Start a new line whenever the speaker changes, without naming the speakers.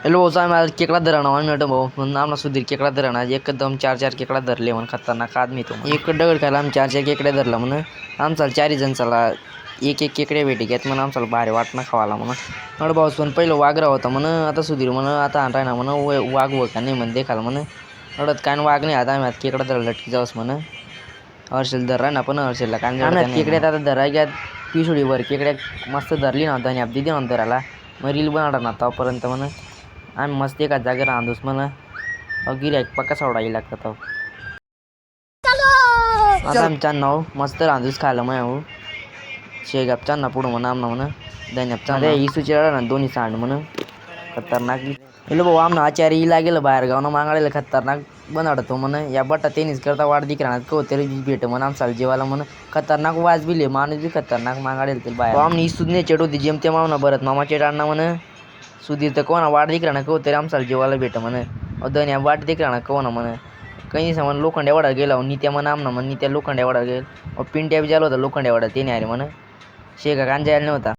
hello भाऊ साहेब आज केकडा धरणा मॅडम भाऊ म्हणून आम्हाला सुधीर केकडा धरणा एकदम चार चार केकडा धरले म्हणून खतरनाक आदमी तो एक दगड खायला आम्ही चार चार केकड्या धरला म्हणून आमचाला चारही जण चला एक एक केकड्या भेटी घेत म्हणून आमचाला भारी वाटणं खावाला म्हणून एवढं भाऊ पण पहिलं वाघरा होता म्हणून आता सुधीर म्हणून आता राहणार म्हणून वाघ व का नाही म्हणून देखाल म्हणून एवढं काय वाघ नाही आता आम्ही आता केकडा धरला लटकी जाऊस म्हणून हर्षल धरला ना पण हर्षलला काय केकड्यात आता धरा घ्या पिसुडीवर केकड्या मस्त धरली नव्हता आणि दिदी नव्हतं धरायला मग रील बनवणार ना आतापर्यंत म्हणून आम्ही मस्त एका जागेवर राहतोस म्हणा गिऱ्हाईक पक्का सोडायला लागतात आता आमच्या नाव मस्त रांधूस खायला मग शेगापचा ना पुढं म्हणा आमना म्हणा दैन्यापचा अरे इसूची ना दोन्ही सांड म्हणून खतरनाक हॅलो भाऊ आमना आचार्य इला गेलं बाहेर गावनं मागायला खतरनाक बनवतो म्हणा या बट्टा तेनीच करता वाढ दिक राहणार कव तरी भेट म्हणा आमचा जेवायला म्हणा खतरनाक वाज बिले माणूस बी खतरनाक मागाडेल ते बाहेर आमनी इसूच नाही चेट होती जेम ते मावना भरत मामा चेट आणा म्हणा सुधीर तर कोणा वाट दिक राहणार कव तरी आमचा जेवायला भेट म्हणा दैन्या वाट दिक राहणार कोणा म्हणा काही सामान लोखंड्या वाडा गेला नित्या म्हणा आमना म्हणा नित्या लोखंड्या वाडा गेल पिंट्या बी झाला होता लोखंड्या वाडा ते नाही अरे म्हणा शेगा गांजा यायला नव्हता